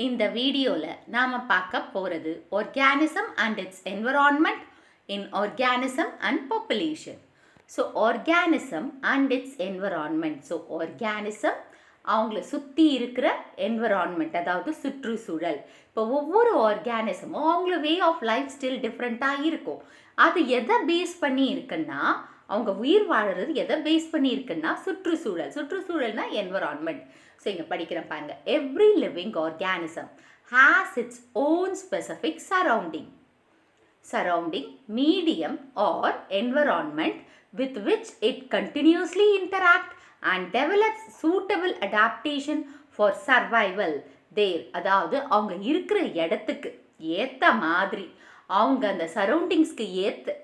இந்த வீடியோவில் நாம் பார்க்க போகிறது organism and it's environment in organism and population. So organism and it's environment. So organism அவங்கள சுற்றி இருக்கிற என்விரான்மெண்ட், அதாவது சுற்றுச்சூழல். இப்போ ஒவ்வொரு ஆர்கானிசமும் அவங்கள வே ஆஃப் லைஃப் ஸ்டைல் டிஃப்ரெண்ட்டாக இருக்கும். அது எதை பேஸ் பண்ணி இருக்குன்னா, அவங்க உயிர் வாழறது எதை பேஸ் பண்ணி இருக்குன்னா சுற்றுச்சூழல். சுற்றுச்சூழல்னா என்விரான்மெண்ட். ஸோ இங்கே படிக்கிறேன் பாருங்க. Every living organism has its own specific surrounding medium or environment with which it continuously interact and develops suitable adaptation for survival there. அதாவது அவங்க இருக்கிற இடத்துக்கு ஏற்ற மாதிரி அவங்க அந்த சரௌண்டிங்ஸ்க்கு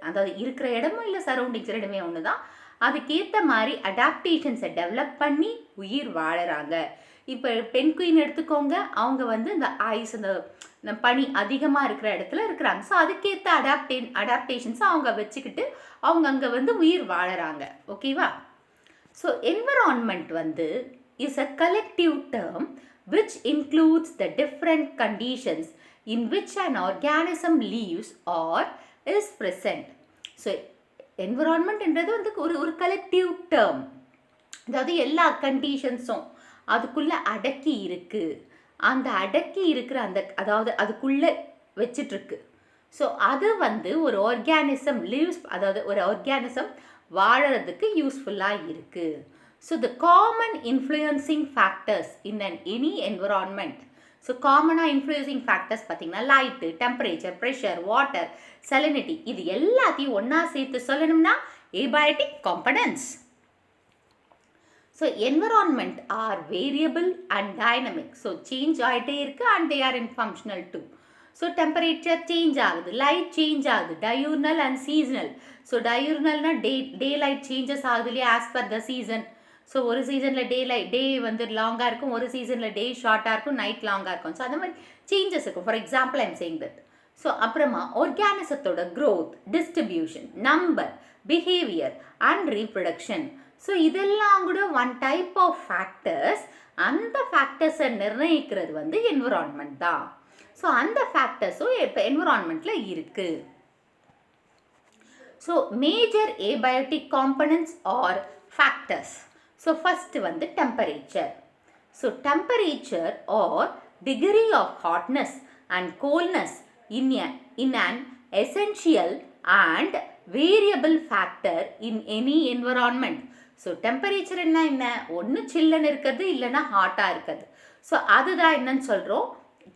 அதாவது இருக்கிற இடமும் இல்லை சரௌண்டிங்ஸ் ரெண்டுமே ஒன்று தான், அதுக்கேற்ற மாதிரி அடாப்டேஷன்ஸை டெவலப் பண்ணி உயிர் வாழறாங்க. இப்போ பென்குயின் எடுத்துக்கோங்க, அவங்க இந்த ஐஸ் அந்த பனி அதிகமாக இருக்கிற இடத்துல இருக்கிறாங்க. ஸோ அதுக்கேற்ற அடாப்டேஷன்ஸை அவங்க வச்சுக்கிட்டு அவங்க அங்கே உயிர் வாழறாங்க. ஓகேவா? So environment is a collective term which includes the different conditions in which an organism lives or is present. So environment என்றது ஒரு கலெக்டிவ் டேர்ம், அதாவது எல்லா கண்டிஷன்ஸும் அதுக்குள்ள அடக்கி இருக்கு. அந்த அடக்கி இருக்கிற அதாவது அதுக்குள்ள வச்சிட்ருக்கு. ஸோ அது ஒரு ஆர்கானிசம் லிவ்ஸ், அதாவது ஒரு ஆர்கானிசம் வாழறதுக்கு யூஸ்ஃபுல்லாக இருக்கு. So the common influencing factors in any environment. So காமனாக இன்ஃப்ளூயன்சிங் ஃபேக்டர்ஸ் பார்த்தீங்கன்னா light, temperature, pressure, water, salinity, இது எல்லாத்தையும் ஒன்றா சேர்த்து சொல்லணும்னா abiotic components. So environment are variable and dynamic. So change ஆகிட்டே இருக்குது and they are in functional too. So temperature change ஆகுது, லைட் சேஞ்ச் ஆகுது, டயூர்னல் அண்ட் சீசனல். ஸோ டயூர்னல்னா டே லைட் சேஞ்சஸ் ஆகுது இல்லையா, as per the season. So ஒரு சீசனில் டே லாங்காக இருக்கும், ஒரு சீசனில் டே ஷார்ட்டாக இருக்கும், நைட் லாங்காக இருக்கும். ஸோ அந்த மாதிரி சேஞ்சஸ் இருக்கும். For example I'm saying that. So அப்புறமா ஆர்கானிசத்தோட growth, distribution, number, behaviour and reproduction. So இதெல்லாம் கூட ஒன் டைப் ஆஃப் ஃபேக்டர்ஸ். அந்த ஃபேக்டர்ஸை நிர்ணயிக்கிறது என்விரான்மெண்ட் தான். ஸோ அந்த ஃபேக்டர்ஸும் இப்போ என்விரான்மெண்ட்டில் இருக்குது. So major abiotic components are factors. So first temperature. So temperature or degree of hotness and coldness in an essential and variable factor in any environment. So temperature என்ன ஒன்று சில்லுன்னு இருக்கிறது இல்லைன்னா ஹாட்டாக இருக்கிறது. ஸோ அதுதான் என்னன்னு சொல்கிறோம்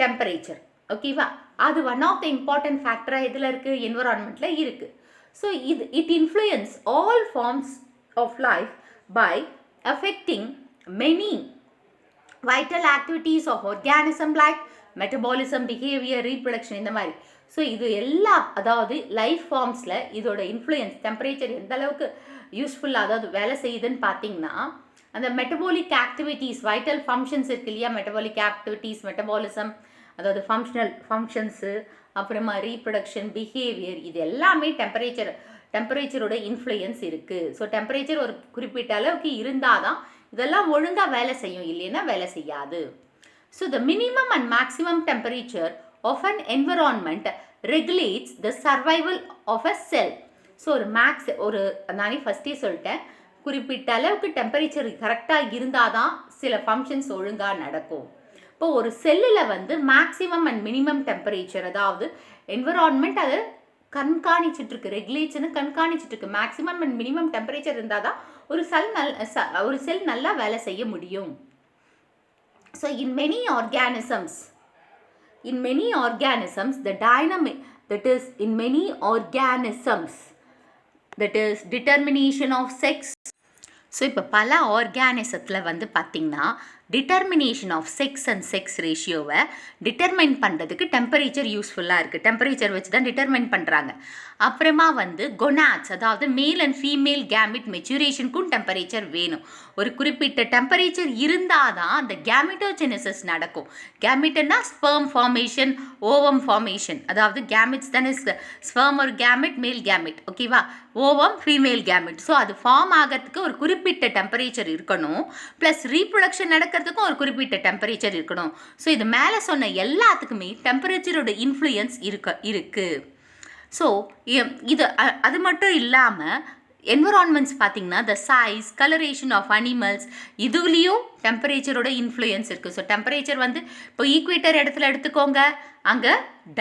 டெம்பரேச்சர். ஓகேவா? அது ஒன் ஆஃப் த இம்பார்ட்டன்ட் ஃபேக்டராக இதில் இருக்குது, என்விரான்மெண்ட்டில் இருக்குது. So it influence all forms of life by affecting many vital activities of organism like metabolism, behavior, reproduction, இந்த மாதிரி. ஸோ இது எல்லாம், அதாவது லைஃப் ஃபார்ம்ஸில் இதோட இன்ஃப்ளூயன்ஸ் டெம்பரேச்சர் எந்த அளவுக்கு யூஸ்ஃபுல்லாக அதாவது வேலை செய்யுதுன்னு பார்த்தீங்கன்னா, அந்த மெட்டபாலிக் ஆக்டிவிட்டீஸ், வைட்டல் ஃபங்க்ஷன்ஸ் இருக்கு இல்லையா, மெட்டபாலிக் ஆக்டிவிட்டீஸ், மெட்டபாலிசம், அதாவது ஃபங்க்ஷன்ஸு, அப்புறமா ரீப்ரொடக்ஷன், பிஹேவியர், இது எல்லாமே டெம்பரேச்சரோட இன்ஃப்ளூயன்ஸ் இருக்குது. ஸோ டெம்பரேச்சர் ஒரு குறிப்பிட்ட அளவுக்கு இருந்தால் தான் இதெல்லாம் ஒழுங்காக வேலை செய்யும், இல்லைன்னா வேலை செய்யாது. So the minimum and maximum temperature of an environment regulates the survival of a cell. So நானே ஃபஸ்ட்டே சொல்லிட்டேன், குறிப்பிட்ட அளவுக்கு டெம்பரேச்சர் கரெக்டாக இருந்தால் தான் சில ஃபங்க்ஷன்ஸ் ஒழுங்காக நடக்கும். இப்போ ஒரு செல்லில் மேக்ஸிமம் அண்ட் மினிமம் டெம்பரேச்சர், அதாவது என்விரான்மெண்ட் அது கண்காணிச்சிட்ருக்கு, ரெகுலேஷனு கண்காணிச்சிட்ருக்கு. மேக்ஸிமம் அண்ட் மினிமம் டெம்பரேச்சர் இருந்தால் தான் ஒரு செல் நல்லா வேலை செய்ய முடியும். So in many organisms the dynamic that is in many organisms that is determination of sex. So இப்போ பல ஆர்கானிசத்தில் பார்த்திங்கன்னா determination of sex and sex ரேஷியோவை டிட்டர்மைன் பண்ணுறதுக்கு டெம்பரேச்சர் யூஸ்ஃபுல்லாக இருக்குது. டெம்பரேச்சர் வச்சு தான் டிட்டர்மைன் பண்ணுறாங்க. அப்புறமா கொனாட்ஸ், அதாவது மேல் அண்ட் ஃபீமேல் கேமிட் மெச்சூரேஷனுக்கும் டெம்பரேச்சர் வேணும். ஒரு குறிப்பிட்ட டெம்பரேச்சர் இருந்தால் தான் அந்த கேமிட்டோஜெனிசிஸ் நடக்கும். கேமிட்னா ஸ்பெர்ம் ஃபார்மேஷன், ஓவம் ஃபார்மேஷன், அதாவது கேமிட்ஸ் தானே, ஸ்பெர்ம் ஒரு கேமிட், மேல் கேமிட், ஓகேவா, ஓவம் ஃபீமேல் கேமிட். ஸோ அது ஃபார்ம் ஆகிறதுக்கு ஒரு குறிப்பிட்ட டெம்பரேச்சர் இருக்கணும். ப்ளஸ் ரீப்ரொடக்ஷன் நடக்க பார்க்குறதுக்கும் ஒரு குறிப்பிட்ட டெம்பரேச்சர் இருக்கணும். ஸோ இது மேலே சொன்ன எல்லாத்துக்குமே டெம்பரேச்சரோட இன்ஃப்ளூயன்ஸ் இருக்குது. ஸோ இது அது மட்டும் இல்லாமல் என்விரான்மெண்ட்ஸ் பார்த்திங்கன்னா the size colouration of animals இதுலேயும் டெம்பரேச்சரோட இன்ஃப்ளூயன்ஸ் இருக்குது. ஸோ டெம்பரேச்சர் வந்து இப்போ ஈக்குவேட்டர் இடத்துல எடுத்துக்கோங்க, அங்கே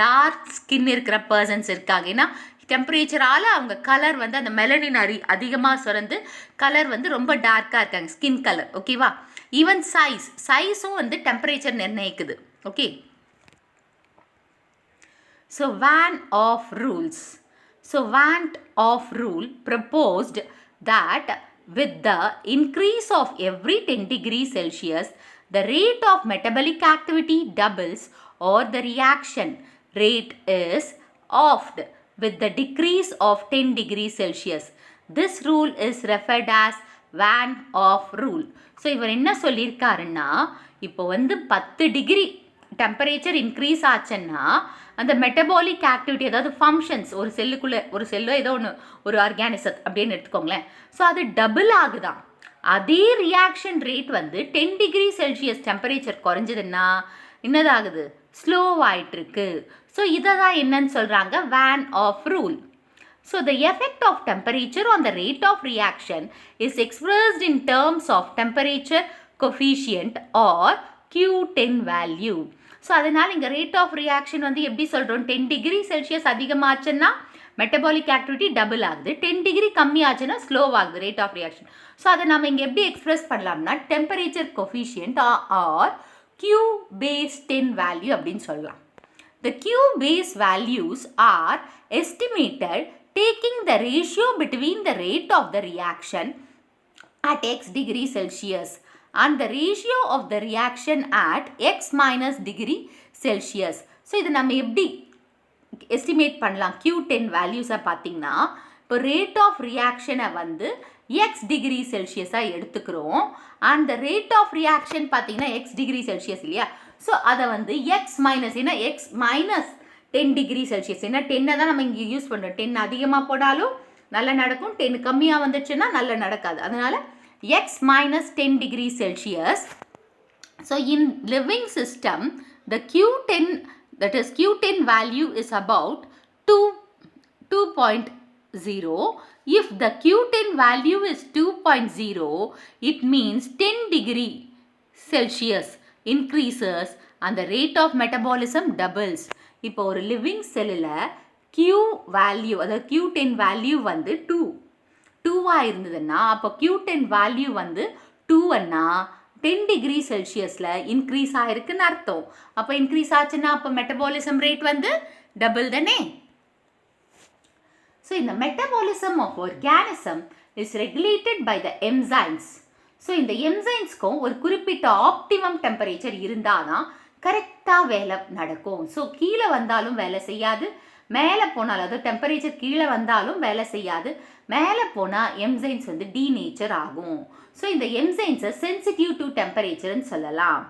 டார்க் ஸ்கின் இருக்கிற பர்சன்ஸ் இருக்காங்க. ஏன்னா டெம்பரேச்சரால் அவங்க கலர் வந்து அந்த மெலனின் அதிகமாக சுரந்து கலர் வந்து ரொம்ப டார்க்காக இருக்காங்க, ஸ்கின் கலர். ஓகேவா? ஈவன் சைஸும் வந்து டெம்பரேச்சர் நிர்ணயிக்குது. Okay. So Van Hoff rule proposed that with the increase of every 10 degrees Celsius, the rate of metabolic activity doubles or the reaction rate is halved with the decrease of 10 degrees Celsius. This rule is referred as Van Hoff rule. So இவர் என்ன சொல்லியிருக்காருன்னா, இப்போ வந்து 10 degree temperature increase ஆச்சுன்னா அந்த metabolic activity, அதாவது functions, ஒரு செல்லுக்குள்ளே ஒரு செல்லோ ஏதோ ஒன்று ஒரு ஆர்கானிசம் அப்படின்னு எடுத்துக்கோங்களேன். ஸோ அது டபுள் ஆகுதான். அதே ரியாக்ஷன் ரேட் வந்து 10 டிகிரி செல்சியஸ் டெம்பரேச்சர் குறைஞ்சதுன்னா என்னதாகுது? ஸ்லோவாயிட்டிருக்கு. ஸோ இதை தான் என்னன்னு சொல்கிறாங்க? Van Hoff rule. So the effect of temperature on the rate of reaction is expressed in terms of temperature coefficient or Q10 value. So அதனால் இங்கே ரேட் ஆஃப் ரியாக்ஷன் வந்து எப்படி சொல்கிறோம்? 10 டிகிரி செல்சியஸ் அதிகமாச்சுன்னா மெட்டபாலிக் ஆக்டிவிட்டி டபுள் ஆகுது, 10 degree கம்மியாச்சுன்னா ஸ்லோவாகுது rate of reaction. So அதை நம்ம இங்கே எப்படி எக்ஸ்பிரஸ் பண்ணலாம்னா temperature coefficient or Q10 value அப்படின்னு சொல்லலாம். The Q-base values are estimated taking the ratio between the rate of the reaction at x degree Celsius and the ratio of the reaction at x minus degree Celsius. So இது நம்ம எப்படி estimate பண்ணலாம்? Q10 வேல்யூஸை பார்த்திங்கன்னா, இப்போ rate of ரியாக்ஷனை வந்து X degree செல்சியஸாக எடுத்துக்கிறோம். அந்த ரேட் ஆஃப் ரியாக்ஷன் பார்த்திங்கன்னா எக்ஸ் டிகிரி செல்சியஸ் இல்லையா? ஸோ அதை வந்து எக்ஸ் மைனஸ், ஏன்னா எக்ஸ் மைனஸ் 10 டிகிரி செல்சியஸ், ஏன்னா 10 தான் நம்ம இங்கே யூஸ் பண்ணுறோம். 10 அதிகமாக போடாலும் நல்லா நடக்கும், 10 கம்மியாக வந்துச்சுன்னா நல்லா நடக்காது. அதனால் x minus 10 degrees Celsius. So in living system, the Q10, that is Q10 value is about 2.0. If the Q10 value is 2.0, it means 10 degree Celsius increases and the rate of metabolism doubles. இப்போ ஒரு living cellல Q value, அதாவது Q10 value வந்து 2 இருந்ததுன்னா அப்போ Q10 value வந்து 2ன்னா 10 degree செல்சியஸில் increase ஆகிருக்குன்னு அர்த்தம். அப்போ இன்க்ரீஸ் ஆச்சுன்னா அப்போ மெட்டபாலிசம் ரேட் வந்து டபுள் தானே. ஸோ இந்த metabolism of organism is regulated by the enzymes. So இந்த என்சைம்ஸ்க்கும் ஒரு குறிப்பிட்ட ஆப்டிமம் டெம்பரேச்சர் இருந்தால் தான் கரெக்டாக வேலை நடக்கும். ஸோ கீழே வந்தாலும் வேலை செய்யாது, மேலே போனாலும், அதாவது டெம்பரேச்சர் கீழே வந்தாலும் வேலை செய்யாது, மேலே போனால் என்சைம்ஸ் வந்து டீநேச்சர் ஆகும். ஸோ இந்த என்சைம்ஸை சென்சிட்டிவ் டு டெம்பரேச்சர்னு சொல்லலாம்.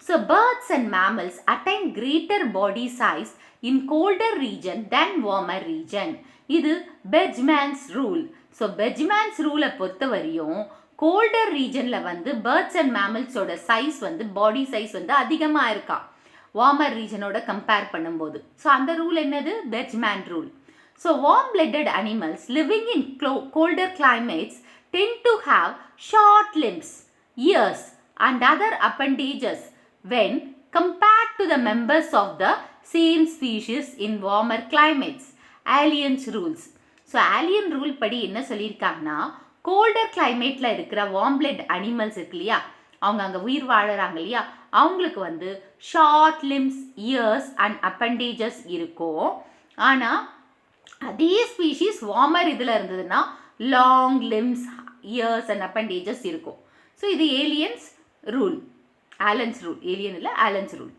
So birds and mammals attain greater body size in Coulter region then warmer region. இது பெஜ்மேன்ஸ் ரூல். ஸோ பெஜ்மேன்ஸ் ரூலை பொறுத்த வரையும் கோல்டர் ரீஜனில் வந்து பேர்ட்ஸ் அண்ட் மேமல்ஸோட சைஸ் வந்து பாடி சைஸ் வந்து அதிகமாக இருக்கா வார்மர் ரீஜனோட கம்பேர் பண்ணும்போது. ஸோ அந்த ரூல் என்னது? Bergmann rule. So warm-blooded animals living in colder climates tend to have short limbs, ears and other appendages when compared to the members of the same species in warmer climates. Allen's rules. So Allen rule படி என்ன சொல்லியிருக்காங்கன்னா, Coulter கிளைமேட்டில் இருக்கிற warm-blooded animals இருக்கு இல்லையா, அவங்க அங்கே உயிர் வாழறாங்க இல்லையா, அவங்களுக்கு வந்து short limbs, ears and appendages இருக்கும். ஆனால் அதே ஸ்பீஷீஸ் வார்மர் இதில் இருந்ததுன்னா long limbs, ears and appendages இருக்கும். ஸோ இது aliens rule, Allen's rule. Alien இல்லை, Allen's rule.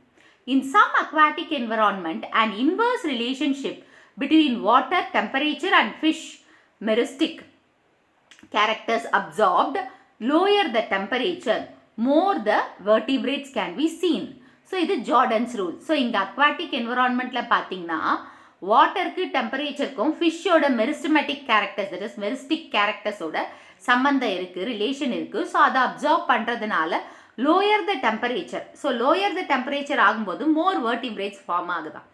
In some aquatic environment and inverse relationship between water temperature and fish meristic characters absorbed lower the temperature more the vertebrates can be seen. So இது Jordan's rule. So இங்கே aquatic என்விரான்மெண்ட்டில் பார்த்தீங்கன்னா வாட்டருக்கு டெம்பரேச்சருக்கும் ஃபிஷ்ஷோட meristematic characters, that is meristic கேரக்டர்ஸோட சம்மந்தம் இருக்குது, ரிலேஷன் இருக்குது. ஸோ அதை அப்சர்வ் பண்ணுறதுனால lower the temperature. So lower the temperature ஆகும்போது மோர் வெர்டிபிரேட்ஸ் ஃபார்ம் ஆகுதான்.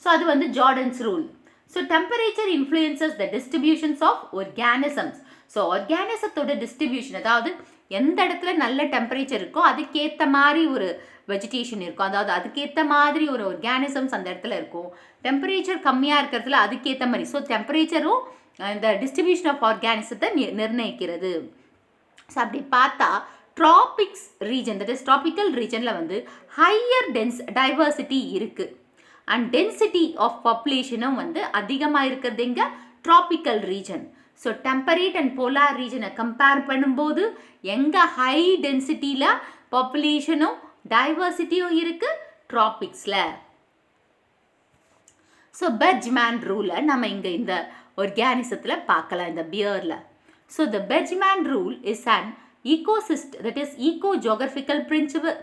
ஸோ அது வந்து Jordan's rule. So temperature influences the distributions of organisms. So ஆர்கானிசத்தோட டிஸ்ட்ரிபியூஷன், அதாவது எந்த இடத்துல நல்ல டெம்பரேச்சர் இருக்கோ அதுக்கேற்ற மாதிரி ஒரு வெஜிடேஷன் இருக்கும், அதாவது அதுக்கேற்ற மாதிரி ஒரு ஆர்கானிசம்ஸ் அந்த இடத்துல இருக்கும். டெம்பரேச்சர் கம்மியாக இருக்கிறதுல அதுக்கேற்ற மாதிரி. ஸோ டெம்பரேச்சரும் இந்த டிஸ்ட்ரிபியூஷன் ஆஃப் ஆர்கானிசத்தை நிர்ணயிக்கிறது. ஸோ அப்படி பார்த்தா tropics region, that is tropical ரீஜனில் வந்து ஹையர் டைவர்சிட்டி இருக்குது. அண்ட் டென்சிட்டி ஆஃப் பாப்புலேஷனும் வந்து அதிகமாக இருக்கிறது எங்கே? Tropical region. So temperate and polar ரீஜனை கம்பேர் பண்ணும்போது எங்கே ஹை டென்சிட்டியில் பாப்புலேஷனும் டைவர்சிட்டியும் இருக்குது? ட்ராபிக்ஸில். ஸோ பெட்ஜ்மேன் ரூலை நம்ம இங்கே இந்த ஆர்கானிசத்தில் பார்க்கலாம், இந்த பியரில். So the Bergmann rule is an ecosystem, that is eco-geographical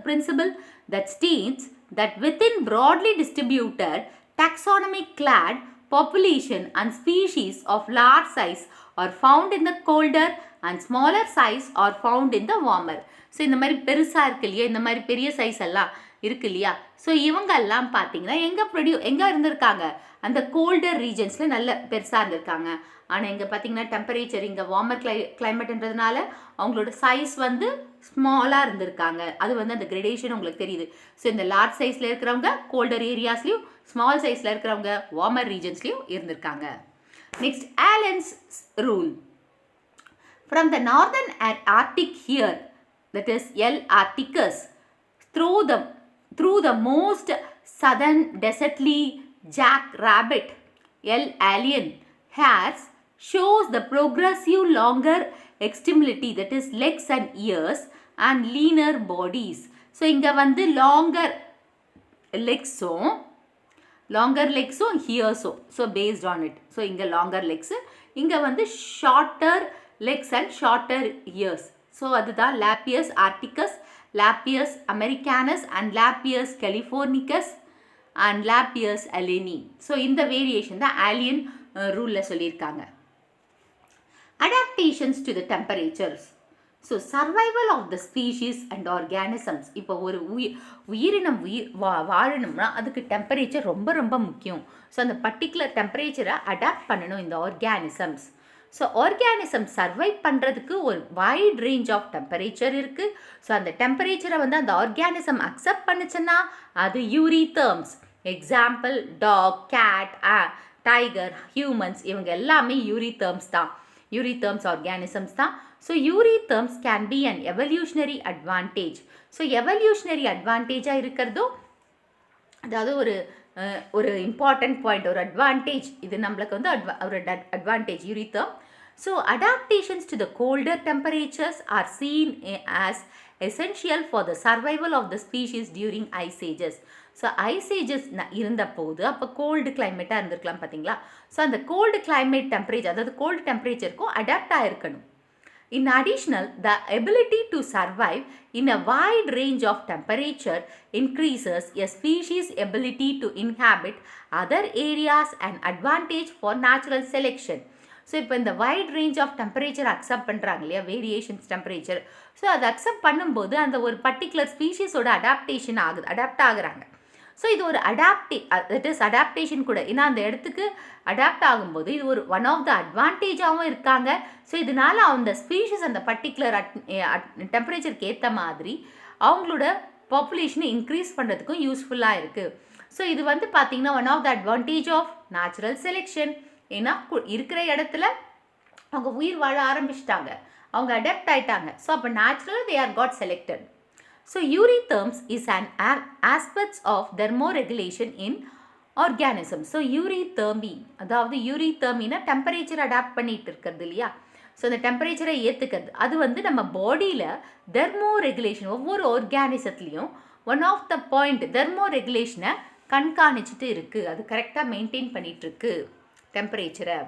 principle that states that within broadly distributed taxonomic clad population and species of large size are found in the colder and smaller size are found in the warmer. So இந்த மாதிரி பெருசாக இருக்கு இல்லையா, இந்த மாதிரி பெரிய size எல்லாம் இருக்கு இல்லையா, ஸோ இவங்கெல்லாம் பார்த்தீங்கன்னா எங்கே இருந்திருக்காங்க? அந்த கோல்டர் ரீஜன்ஸில் நல்ல பெருசாக இருந்திருக்காங்க. ஆனால் இங்கே பார்த்தீங்கன்னா டெம்பரேச்சர் இங்கே வார்மர் கிளைமேட்ன்றதுனால அவங்களோட சைஸ் வந்து ஸ்மாலாக இருந்திருக்காங்க. அது வந்து அந்த கிரடேஷன் உங்களுக்கு தெரியுது. ஸோ இந்த லார்ஜ் சைஸில் இருக்கிறவங்க கோல்டர் ஏரியாஸ்லையும், ஸ்மால் சைஸில் இருக்கிறவங்க வார்மர் ரீஜன்ஸ்லையும் இருந்திருக்காங்க. Next, Allen's rule. From the northern arctic here, that is L. arcticus, through the most southern desertly jackrabbit, L. alien, hairs shows the progressive longer extremity, that is legs and ears, and leaner bodies. So இங்க வந்து longer legsum earsum, so based on it. So இங்க longer legs, இங்க வந்து shorter legs and shorter ears. So அதுதான் Lepus arcticus, Lepus americanus and Lepus californicus and Lepus alleni. So இந்த variation தான் Allen ரூலில் சொல்லியிருக்காங்க. Adaptations to the temperatures. So survival of the species and organisms. இப்போ ஒரு உயிரினம் வாழணும்னா அதுக்கு டெம்பரேச்சர் ரொம்ப ரொம்ப முக்கியம். ஸோ அந்த பர்டிகுலர் டெம்பரேச்சரை அடாப்ட் பண்ணணும் இந்த ஆர்கானிசம்ஸ். ஸோ ஆர்கானிசம் சர்வைவ் பண்ணுறதுக்கு ஒரு வைட் ரேஞ்ச் ஆஃப் டெம்பரேச்சர் இருக்குது. ஸோ அந்த டெம்பரேச்சரை வந்து அந்த ஆர்கானிசம் அக்செப்ட் பண்ணுச்சுன்னா அது eurytherms. Example dog, cat, tiger, humans, இவங்க எல்லாமே யூரிதெர்ம்ஸ் தான், யூரிதெர்ம்ஸ் ஆர்கானிசம்ஸ் தான். So eurytherms can be an evolutionary advantage. So evolutionary அட்வான்டேஜாக இருக்கிறதும், அதாவது ஒரு இம்பார்ட்டன்ட் பாயிண்ட், ஒரு அட்வான்டேஜ், இது நம்மளுக்கு வந்து ஒரு advantage eurytherm. So adaptations to the colder temperatures are seen as essential for the survival of the species during ice ages. So ice ages இருந்த போது அப்போ கோல்டு கிளைமேட்டாக இருந்திருக்கலாம் பார்த்தீங்களா. ஸோ அந்த கோல்டு கிளைமேட் டெம்பரேச்சர், அதாவது கோல்டு டெம்பரேச்சருக்கும் அடாப்ட் ஆகிருக்கணும். In addition, the ability to survive in a wide range of temperature increases a species' ability to inhabit other areas, an advantage for natural selection. So இப்போ இந்த wide range of temperature accept பண்ணுறாங்க இல்லையா, variations temperature. So அதை accept பண்ணும்போது அந்த ஒரு particular ஸ்பீஷீஸோட adapt ஆகுறாங்க. ஸோ இது ஒரு தட் இஸ் அடாப்டேஷன் கூட. ஏன்னா அந்த இடத்துக்கு அடாப்ட் ஆகும்போது இது ஒரு ஒன் ஆஃப் த அட்வான்டேஜாகவும் இருக்காங்க. ஸோ இதனால அந்த ஸ்பீஷீஸ் அந்த பர்டிகுலர் டெம்பரேச்சருக்கு ஏற்ற மாதிரி அவங்களோட பாப்புலேஷனை இன்க்ரீஸ் பண்ணுறதுக்கும் யூஸ்ஃபுல்லாக இருக்குது. ஸோ இது வந்து பார்த்திங்கன்னா one of the advantage of natural selection. ஏன்னா இருக்கிற இடத்துல அவங்க உயிர் வாழ ஆரம்பிச்சிட்டாங்க, அவங்க அடாப்ட் ஆகிட்டாங்க. ஸோ அப்போ நேச்சுரலாக they are got selected. So eutherms is an aspect of thermoregulation in organisms. So euthermy, அதாவது யூரிதெர்மினா டெம்பரேச்சர் அடாப்ட் பண்ணிட்டு இருக்கிறது இல்லையா. ஸோ அந்த டெம்பரேச்சரை ஏற்றுக்கிறது, அது வந்து நம்ம பாடியில் தெர்மோ ரெகுலேஷன், ஒவ்வொரு ஆர்கானிசத்துலேயும் ஒன் ஆஃப் த பாயிண்ட் தெர்மோ ரெகுலேஷனை கண்காணிச்சுட்டு இருக்குது, அது கரெக்டாக மெயின்டைன் பண்ணிகிட்ருக்கு டெம்பரேச்சரை.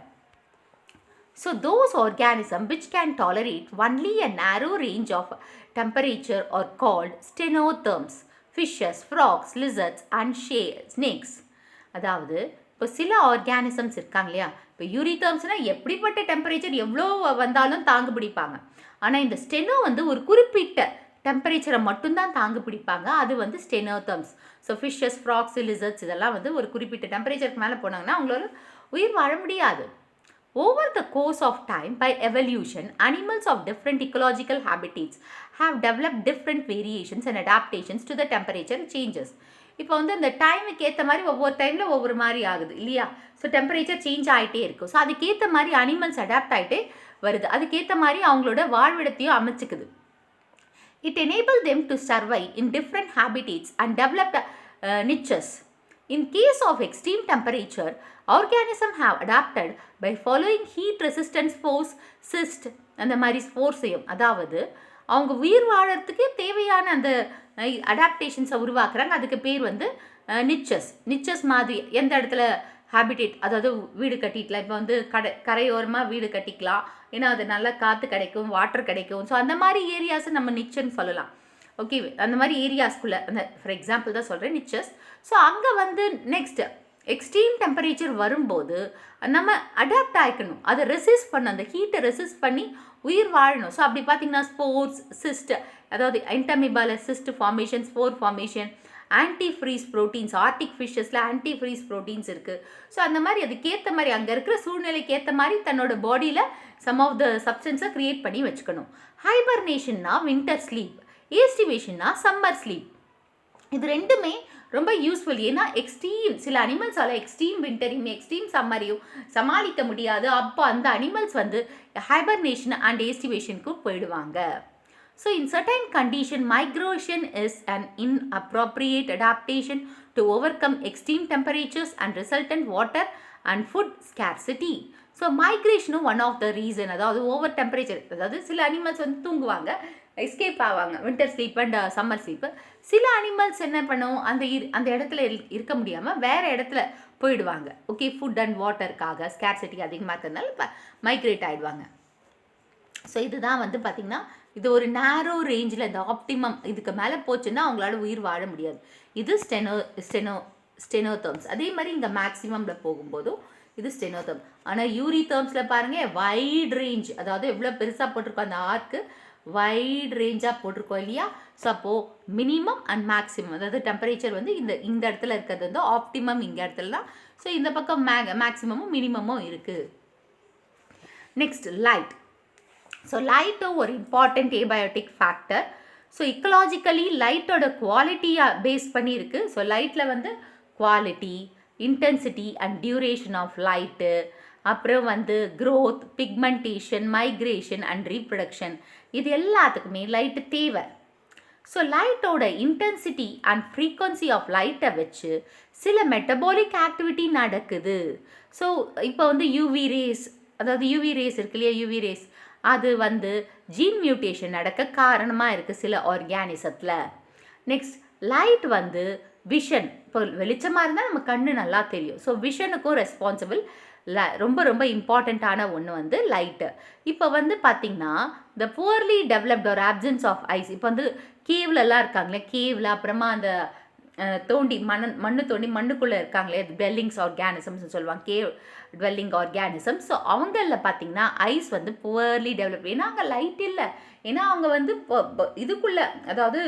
So those organisms which can tolerate only a narrow range of temperature are called stenotherms. Fishes, frogs, lizards and snakes. அதாவது இப்போ சில ஆர்கானிசம்ஸ் இருக்காங்க இல்லையா, இப்போ யூரிதெர்ம்ஸ்னால் எப்படிப்பட்ட டெம்பரேச்சர் எவ்வளோ வந்தாலும் தாக்கு பிடிப்பாங்க. ஆனால் இந்த ஸ்டெனோ வந்து ஒரு குறிப்பிட்ட டெம்பரேச்சரை மட்டும்தான் தாங்கு பிடிப்பாங்க. அது வந்து ஸ்டெனோதெர்ம்ஸ். ஸோ ஃபிஷ்ஷஸ், ஃப்ராக்ஸ், லிசர்ட்ஸ் இதெல்லாம் வந்து ஒரு குறிப்பிட்ட டெம்பரேச்சருக்கு மேலே போனாங்கன்னா அவங்களால உயிர் வாழ முடியாது. Over the course of time, by evolution, animals of different ecological habitats have developed different variations and adaptations to the temperature changes. இப்போ வந்து அந்த டைமுக்கு ஏற்ற மாதிரி ஒவ்வொரு டைமில் ஒவ்வொரு மாதிரி ஆகுது இல்லையா? ஸோ டெம்பரேச்சர் சேஞ்ச் ஆகிட்டே இருக்கும். ஸோ அதுக்கேற்ற மாதிரி அனிமல்ஸ் அடாப்ட் ஆகிட்டே வருது. அதுக்கேற்ற மாதிரி அவங்களோட வாழ்விடத்தையும் அமைச்சுக்குது. It enabled them to survive in different habitats and developed niches. In case of extreme temperature, organisms have adapted by following heat resistance spores, cyst அந்த மாதிரி ஸ்போர்ஸையும், அதாவது அவங்க உயிர் வாழறதுக்கு தேவையான அந்த அடாப்டேஷன்ஸை உருவாக்குறாங்க. அதுக்கு பேர் வந்து நிச்சஸ் மாதிரி எந்த இடத்துல ஹேபிடேட், அதாவது வீடு கட்டிக்கலாம். இப்போ வந்து கரையோரமாக வீடு கட்டிக்கலாம், ஏன்னா அது நல்லா காற்று கிடைக்கும், வாட்டர் கிடைக்கும். ஸோ அந்த மாதிரி ஏரியாஸை நம்ம நிச்சன்னு சொல்லலாம். ஓகே, அந்த மாதிரி ஏரியாஸ்குள்ளே அந்த ஃபார் எக்ஸாம்பிள் தான் சொல்கிறேன் நிச்சஸ். ஸோ அங்கே வந்து நெக்ஸ்ட் எக்ஸ்ட்ரீம் டெம்பரேச்சர் வரும்போது நம்ம அடாப்ட் ஆகிக்கணும், அதை ரெசிஸ்ட் பண்ணணும், அந்த ஹீட்டை ரெசிஸ்ட் பண்ணி உயிர் வாழணும். ஸோ அப்படி பார்த்தீங்கன்னா ஸ்போர்ஸ், சிஸ்ட், அதாவது என்டமிபால cyst formation, spore formation, antifreeze proteins, arctic ஃபிஷ்ஷஸில் ஆன்டி ஃப்ரீஸ் ப்ரோட்டீன்ஸ் இருக்குது. ஸோ அந்த மாதிரி அதுக்கேற்ற மாதிரி அங்கே இருக்கிற சூழ்நிலைக்கு ஏற்ற மாதிரி தன்னோட பாடியில் சம் ஆஃப் த சப்ஸ்டன்ஸை க்ரியேட் பண்ணி வச்சுக்கணும். ஹைபர்னேஷன்னா வின்டர் ஸ்லீப், ஏஸ்டிவேஷன்னா சம்மர் ஸ்லீப். இது ரெண்டுமே ரொம்ப யூஸ்ஃபுல். ஏன்னா எக்ஸ்ட்ரீம் சில அனிமல்ஸால் எக்ஸ்ட்ரீம் வின்டரையும் எக்ஸ்ட்ரீம் சம்மரையும் சமாளிக்க முடியாது. அப்போ அந்த அனிமல்ஸ் வந்து ஹைபர்னேஷன் அண்ட் ஏஸ்டிவேஷனுக்கு போயிடுவாங்க. So in certain condition, migration is an inappropriate adaptation to overcome extreme temperatures and resultant water and food scarcity. So migration one of the reason, அதாவது over temperature, அதாவது சில animals வந்து தூங்குவாங்க, escape ஆவாங்க, winter sleep and summer sleep. சில animals என்ன பண்ணும், அந்த இடத்துல இருக்க முடியாமல் வேறு இடத்துல போயிடுவாங்க. ஓகே, ஃபுட் அண்ட் வாட்டருக்காக ஸ்கேர்சிட்டி அதிகமாக இருக்கிறதுனால மைக்ரேட் ஆகிடுவாங்க. ஸோ இதுதான் வந்து பார்த்திங்கன்னா இது ஒரு நேரோ ரேஞ்சில், இந்த ஆப்டிமம் இதுக்கு மேலே போச்சுன்னா அவங்களால உயிர் வாழ முடியாது. இது ஸ்டெனோதெர்ம்ஸ். அதே மாதிரி இங்கே மேக்ஸிமமில் போகும்போதும் இது ஸ்டெனோதெர்ம். ஆனால் யூரிதெர்ம்ஸில் பாருங்கள் வைட் ரேஞ்ச், அதாவது எவ்வளோ பெருசாக போட்டிருக்கோம் அந்த ஆர்க்கு, வைட் ரேஞ்சாக போட்டிருக்கோம் இல்லையா? ஸோ அப்போது மினிமம் அண்ட் மேக்ஸிமம், அதாவது டெம்பரேச்சர் வந்து இந்த இடத்துல இருக்கிறது வந்து ஆப்டிமம் இங்கே இடத்துல தான். ஸோ இந்த பக்கம் மேக்ஸிமமும் மினிமமும் இருக்குது. Next light. ஸோ லைட்டும் ஒரு important abiotic factor. So ecologically லைட்டோட குவாலிட்டியாக பேஸ் பண்ணியிருக்கு. ஸோ லைட்டில் வந்து quality, intensity and duration of light, அப்புறம் வந்து growth, pigmentation, migration and reproduction, இது எல்லாத்துக்குமே லைட்டு தேவை. ஸோ லைட்டோட இன்டென்சிட்டி அண்ட் ஃப்ரீக்வன்சி ஆஃப் லைட்டை வச்சு சில மெட்டபாலிக் ஆக்டிவிட்டி நடக்குது. ஸோ இப்போ வந்து யூவி ரேஸ், அதாவது யூவி ரேஸ் இருக்கு இல்லையா, யூவி ரேஸ் அது வந்து ஜீன் மியூட்டேஷன் நடக்க காரணமாக இருக்குது சில ஆர்கானிசத்தில். நெக்ஸ்ட் லைட் வந்து விஷன், இப்போ வெளிச்சமாக இருந்தால் நம்ம கண்ணு நல்லா தெரியும். ஸோ விஷனுக்கும் ரெஸ்பான்சிபிள் ரொம்ப ரொம்ப இம்பார்ட்டண்ட்டான ஒன்று வந்து லைட்டு. இப்போ வந்து பார்த்திங்கன்னா இந்த புவர்லி டெவலப்ட் ஒரு ஆப்சன்ஸ் ஆஃப் ஐஸ், இப்போ வந்து கேவ்லலாம் இருக்காங்களே, கேவில் அப்புறமா அந்த தோண்டி மண்ணு தோண்டி மண்ணுக்குள்ளே இருக்காங்களே, டுவெல்லிங்ஸ் ஆர்கானிசம்ஸ்னு சொல்லுவாங்க, கேவ் டுவெல்லிங் ஆர்கானிசம். ஸோ அவங்களில் பார்த்திங்கன்னா ஐஸ் வந்து புவர்லி டெவலப், ஏன்னா அங்கே லைட் இல்லை, ஏன்னா அவங்க வந்து இதுக்குள்ளே, அதாவது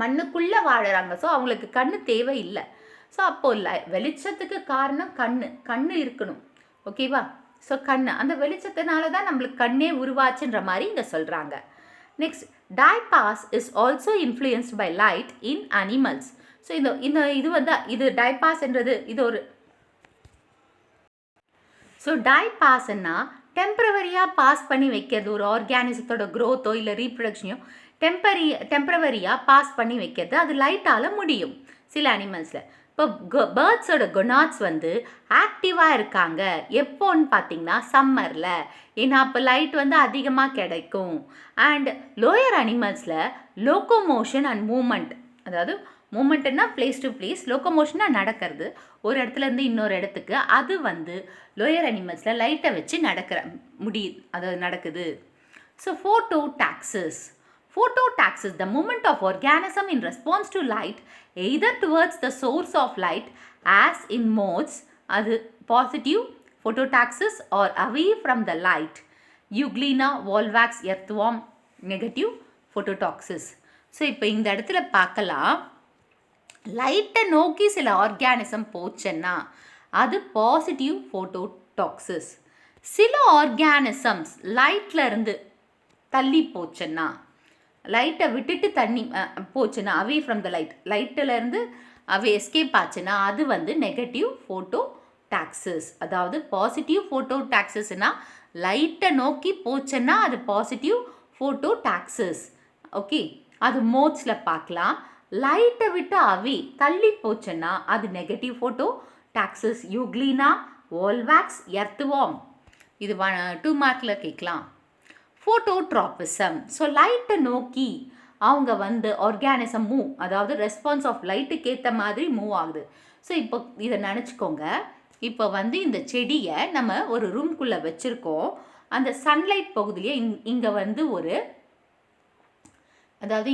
மண்ணுக்குள்ளே வாழறாங்க. ஸோ அவங்களுக்கு கண்ணு தேவை இல்லை. ஸோ அப்போது வெளிச்சத்துக்கு காரணம் கண்ணு இருக்கணும். ஓகேவா? ஸோ அந்த வெளிச்சத்தினால தான் நம்மளுக்கு கண்ணே உருவாச்சுன்ற மாதிரி இங்கே சொல்கிறாங்க. Next diapause is also influenced by light in animals. So இது வந்து இது டைபாஸ்ன்றது இது ஒரு, ஸோ டைபாஸ்ன்னா டெம்பரவரியாக பாஸ் பண்ணி வைக்கிறது, ஒரு ஆர்கானிசத்தோட க்ரோத்தோ இல்லை ரீப்ரொடக்ஷனையோ டெம்பரவரியாக பாஸ் பண்ணி வைக்கிறது, அது லைட்டால் முடியும் சில அனிமல்ஸில். இப்போ பேர்ட்ஸோட கொனாட்ஸ் வந்து ஆக்டிவாக இருக்காங்க எப்போன்னு பார்த்தீங்கன்னா சம்மரில், ஏன்னா அப்போ லைட் வந்து அதிகமாக கிடைக்கும். அண்ட் லோயர் அனிமல்ஸில் லோக்கோமோஷன் அண்ட் மூமெண்ட், அதாவது மூமெண்ட்னா பிளேஸ் டு பிளேஸ், லோக்கோமோஷனாக நடக்கிறது ஒரு இடத்துலேருந்து இன்னொரு இடத்துக்கு, அது வந்து லோயர் அனிமல்ஸில் லைட்டை வச்சு அதாவது நடக்குது. So ஃபோட்டோடாக்சிஸ். Phototaxis, the movement of organism in response to light, either towards the source of light as in modes, அது positive phototaxis, or away from the light. Euglena, Volvax, earthworm, negative phototaxis. So இப்போ இந்த இடத்துல பார்க்கலாம், லைட்டை நோக்கி சில organism போச்சுன்னா அது பாசிட்டிவ் ஃபோட்டோடாக்சிஸ். சில ஆர்கானிசம்ஸ் லைட்டில் இருந்து தள்ளி போச்சுன்னா, லைட்டை விட்டுட்டு தண்ணி போச்சுன்னா, away from the லைட்டிலேருந்து away escape ஆச்சுன்னா அது வந்து நெகட்டிவ் ஃபோட்டோடாக்சிஸ். அதாவது பாசிட்டிவ் ஃபோட்டோடாக்சிஸ்னா லைட்டை நோக்கி போச்சுன்னா அது பாசிட்டிவ் ஃபோட்டோடாக்சிஸ். ஓகே, அது மோட்ஸில் பார்க்கலாம். லைட்டை விட்டு அவே தள்ளி போச்சுன்னா அது negative phototaxis. Euglena, Volvax, earthworm. இது 2 மார்க்கில் கேட்கலாம். ஃபோட்டோட்ராபிசம். ஸோ லைட்டை நோக்கி அவங்க வந்து ஆர்கானிசம் மூவ், அதாவது ரெஸ்பான்ஸ் ஆஃப் லைட்டுக்கு ஏற்ற மாதிரி மூவ் ஆகுது. ஸோ இப்போ இதை நினச்சிக்கோங்க, இப்போ வந்து இந்த செடியை நம்ம ஒரு ரூம்குள்ளே வச்சுருக்கோம். அந்த சன்லைட் பகுதியிலே இங்கே வந்து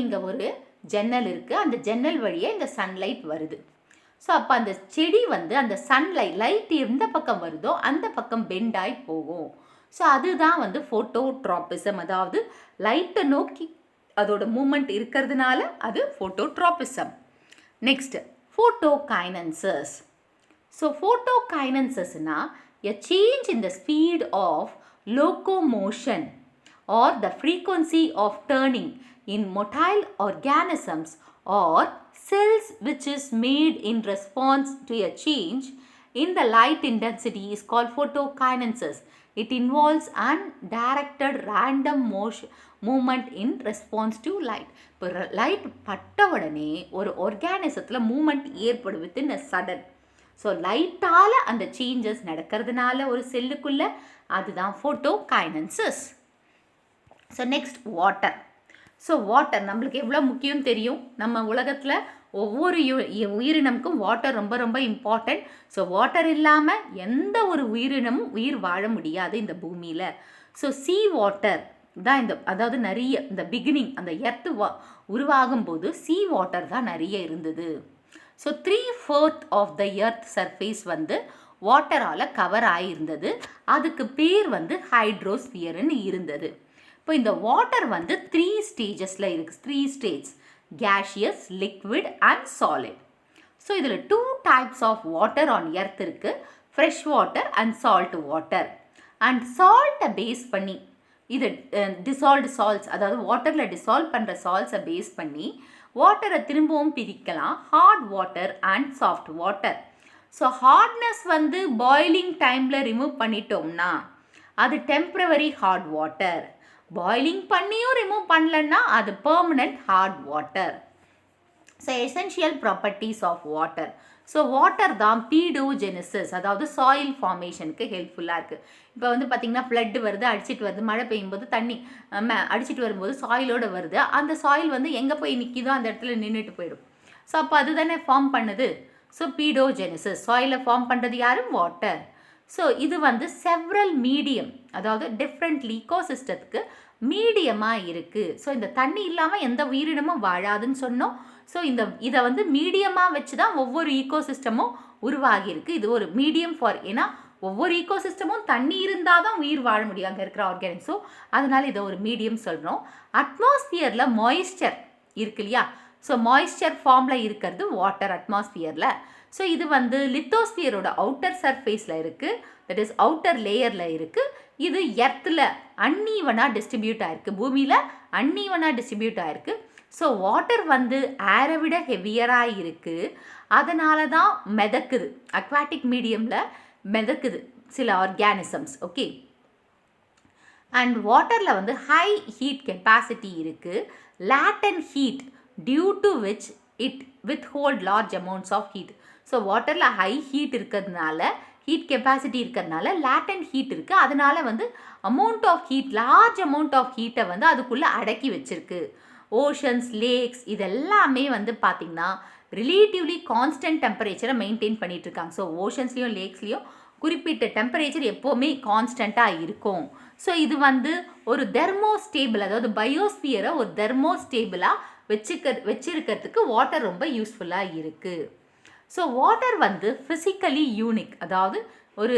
இங்கே ஒரு ஜன்னல் இருக்குது. அந்த ஜன்னல் வழியே இந்த சன்லைட் வருது. ஸோ அப்போ அந்த செடி வந்து அந்த லைட் எந்த பக்கம் வருதோ அந்த பக்கம் பெண்டாகி போகும். ஸோ அதுதான் வந்து ஃபோட்டோட்ராபிசம். அதாவது லைட்டை நோக்கி அதோட மூமெண்ட் இருக்கிறதுனால அது ஃபோட்டோட்ராபிசம். Next photokinesis. ஸோ ஃபோட்டோகைனன்சஸ்னா a change in the speed of locomotion or the frequency of turning in motile organisms or cells which is made in response to a change in the light intensity is called photokinesis. It involves undirected random movement in response to light. இப்போ light பட்ட உடனே ஒரு ஆர்கானிசத்தில் movement ஏற்படும் within a sudden. So லைட்டால் அந்த changes நடக்கிறதுனால ஒரு செல்லுக்குள்ளே, அதுதான் photokinesis. So next water. So water நம்மளுக்கு எவ்வளோ முக்கியம் தெரியும். நம்ம உலகத்தில் ஒவ்வொரு உயிரினமுக்கும் வாட்டர் ரொம்ப ரொம்ப இம்பார்ட்டண்ட். ஸோ வாட்டர் இல்லாமல் எந்த ஒரு உயிரினமும் உயிர் வாழ முடியாது இந்த பூமியில். ஸோ சீ வாட்டர் தான் அதாவது நிறைய இந்த பிகினிங் அந்த எர்த்து உருவாகும் போது சீ வாட்டர் தான் நிறைய இருந்தது. So 3/4 of the earth surface வந்து வாட்டரால் கவர் ஆகியிருந்தது. அதுக்கு பேர் வந்து ஹைட்ரோஸ்பியர்னு இருந்தது. இப்போ இந்த வாட்டர் வந்து 3 ஸ்டேஜஸில் இருக்குது. 3 stage: gaseous, liquid and solid. So இதில் 2 types of water on earth இருக்குது: fresh water and salt water. And சால்ட்டை பேஸ் பண்ணி இது டிசால்வ்டு சால்ட்ஸ், அதாவது வாட்டரில் டிசால்வ் பண்ணுற சால்ட்ஸை பேஸ் பண்ணி வாட்டரை திரும்பவும் பிரிக்கலாம்: hard water and soft water. So hardness வந்து பாய்லிங் டைமில் ரிமூவ் பண்ணிட்டோம்னா அது டெம்ப்ரவரி ஹார்ட் வாட்டர். பாய்லிங் பண்ணியும் ரிமூவ் பண்ணலன்னா அது permanent hard water. So essential properties of water. So water தான் பீடோஜெனிசிஸ், அதாவது சாயில் ஃபார்மேஷனுக்கு ஹெல்ப்ஃபுல்லாக இருக்குது. இப்போ வந்து பார்த்திங்கன்னா ஃப்ளட் வருது, அடிச்சிட்டு வருது, மழை பெய்யும்போது தண்ணி அடிச்சிட்டு வரும்போது சாயிலோடு வருது. அந்த சாயில் வந்து எங்கே போய் நிற்கிதோ அந்த இடத்துல நின்றுட்டு போயிடும். ஸோ அப்போ அது தானே ஃபார்ம் பண்ணுது. ஸோ பீடோஜெனிசிஸ், சாயிலை ஃபார்ம் பண்ணுறது யாரும் வாட்டர். ஸோ இது வந்து செவ்ரல் மீடியம், அதாவது டிஃப்ரெண்ட் ஈகோசிஸ்டத்துக்கு மீடியமாக இருக்குது. ஸோ இந்த தண்ணி இல்லாமல் எந்த உயிரினமும் வாழாதுன்னு சொன்னோம். ஸோ இதை வந்து மீடியமாக வச்சு தான் ஒவ்வொரு ஈகோசிஸ்டமும் உருவாகியிருக்கு. இது ஒரு மீடியம் ஏன்னா ஒவ்வொரு ஈகோசிஸ்டமும் தண்ணி இருந்தால் தான் உயிர் வாழ முடியும் அங்கே இருக்கிற ஆர்கானிக். ஸோ அதனால் இதை ஒரு மீடியம் சொல்கிறோம். அட்மாஸ்பியரில் மாய்ஸ்சர் இருக்கு இல்லையா? ஸோ மாய்ஸ்சர் ஃபார்மில் இருக்கிறது வாட்டர் அட்மாஸ்பியரில். ஸோ இது வந்து லித்தோஸ்பியரோட அவுட்டர் சர்ஃபேஸில் இருக்குது, தட் இஸ் அவுட்டர் லேயரில் இருக்குது. இது எர்த்தில் அன்ஈவனாக டிஸ்ட்ரிபியூட் ஆகிருக்கு, பூமியில் அன்ஈவனாக டிஸ்ட்ரிபியூட் ஆகிருக்கு. ஸோ வாட்டர் வந்து ஏரை விட ஹெவியராக இருக்குது. அதனால தான் மிதக்குது, அக்வாட்டிக் மீடியமில் மிதக்குது சில ஆர்கானிசம்ஸ். ஓகே, அண்ட் வாட்டரில் வந்து ஹை ஹீட் கெப்பாசிட்டி இருக்குது. Latent heat due to which it withhold large amounts of heat. So வாட்டரில் ஹை ஹீட் இருக்கிறதுனால, ஹீட் கெப்பாசிட்டி இருக்கிறதுனால லேட்டன் ஹீட் இருக்குது. அதனால வந்து லார்ஜ் அமௌண்ட் ஆஃப் ஹீட்டை வந்து அதுக்குள்ளே அடக்கி வச்சிருக்கு. ஓஷன்ஸ், லேக்ஸ் இதெல்லாமே வந்து பார்த்திங்கன்னா ரிலேட்டிவ்லி கான்ஸ்டன்ட் டெம்பரேச்சரை மெயின்டைன் பண்ணிகிட்ருக்காங்க. ஸோ ஓஷன்ஸ்லேயும் லேக்ஸ்லேயும் குறிப்பிட்ட டெம்பரேச்சர் எப்போவுமே கான்ஸ்டண்ட்டாக இருக்கும். ஸோ இது வந்து ஒரு தெர்மோஸ்டேபிள், அதாவது பயோஸ்பியரை ஒரு தெர்மோஸ்டேபிளாக வச்சிருக்கிறதுக்கு வாட்டர் ரொம்ப யூஸ்ஃபுல்லாக இருக்குது. ஸோ வாட்டர் வந்து ஃபிசிக்கலி யூனிக், அதாவது ஒரு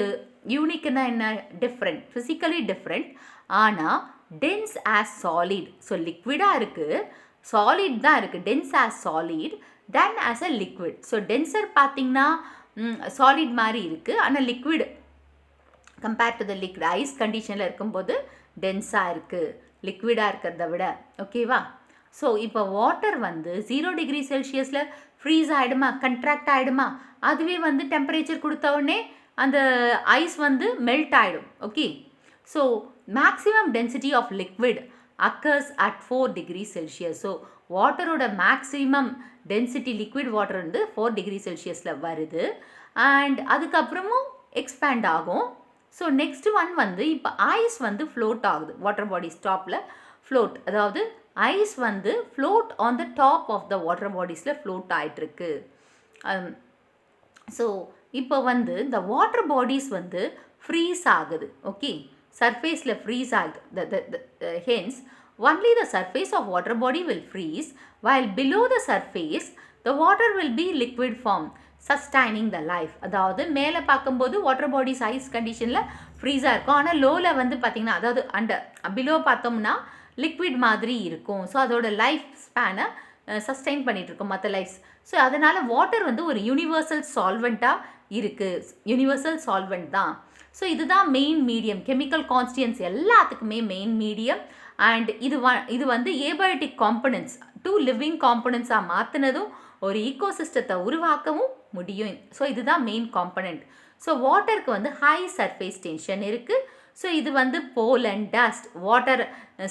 யூனிக்னா என்ன, டிஃப்ரெண்ட், ஃபிசிக்கலி டிஃப்ரெண்ட். ஆனால் dense as solid. ஸோ லிக்விடாக இருக்குது, சாலிட் தான் இருக்குது, dense as solid than as a liquid. So denser பார்த்திங்கன்னா சாலிட் மாதிரி இருக்குது, ஆனால் liquid compared to the liquid ice கண்டிஷனில் இருக்கும்போது டென்ஸாக இருக்குது லிக்விடாக இருக்கிறத விட. ஓகேவா? ஸோ இப்போ வாட்டர் வந்து 0 டிகிரி செல்சியஸில் ஃப்ரீஸ் ஆகிடுமா, கண்ட்ராக்ட் ஆகிடுமா? அதுவே வந்து டெம்பரேச்சர் கொடுத்த உடனே அந்த ஐஸ் வந்து மெல்ட் ஆகிடும். Okay, so maximum density of liquid occurs at 4 degree Celsius. So வாட்டரோட மேக்ஸிமம் டென்சிட்டி லிக்விட் வாட்டர் வந்து 4 டிகிரி செல்சியஸில் வருது. அண்ட் அதுக்கப்புறமும் எக்ஸ்பேண்ட் ஆகும். ஸோ நெக்ஸ்ட் ஒன் வந்து இப்போ ஐஸ் வந்து ஃப்ளோட் ஆகுது, வாட்டர் பாடிஸ் டாப்பில் ஃப்ளோட், அதாவது ஐஸ் வந்து float on the top of the water பாடிஸில் ஃப்ளோட் ஆகிட்டுருக்கு. ஸோ இப்போ வந்து இந்த வாட்டர் பாடிஸ் வந்து ஃப்ரீஸ் ஆகுது. ஓகே, சர்ஃபேஸில் ஃப்ரீஸ் ஆகுது. Hence only the surface of water body will freeze, while below the surface the water will be liquid form, sustaining the life. அதாவது மேலே பார்க்கும்போது வாட்டர் பாடிஸ் ஐஸ் கண்டிஷனில் ஃப்ரீஸாக இருக்கும், ஆனால் லோவில் வந்து பார்த்திங்கன்னா, அதாவது பிலோ பார்த்தோம்னா லிக்விட் மாதிரி இருக்கும். ஸோ அதோட லைஃப் ஸ்பேனை சஸ்டெயின் பண்ணிகிட்ருக்கோம் மற்ற லைஃப்ஸ். ஸோ அதனால் வாட்டர் வந்து ஒரு யூனிவர்சல் சால்வெண்ட்டாக இருக்குது, யூனிவர்சல் சால்வெண்ட் தான். ஸோ இதுதான் மெயின் மீடியம், கெமிக்கல் கான்ஸ்டியன்ஸ் எல்லாத்துக்குமே மெயின் மீடியம். அண்ட் இது வந்து ஏபயோட்டிக் காம்பனன்ட்ஸ் டூ லிவிங் காம்பனன்ட்ஸாக மாற்றினதும் ஒரு ஈகோசிஸ்டத்தை உருவாக்கவும் முடியும். ஸோ இதுதான் மெயின் காம்பனண்ட். ஸோ வாட்டருக்கு வந்து ஹை சர்ஃபேஸ் டென்ஷன் இருக்குது. ஸோ இது வந்து போலன், டஸ்ட், வாட்டர்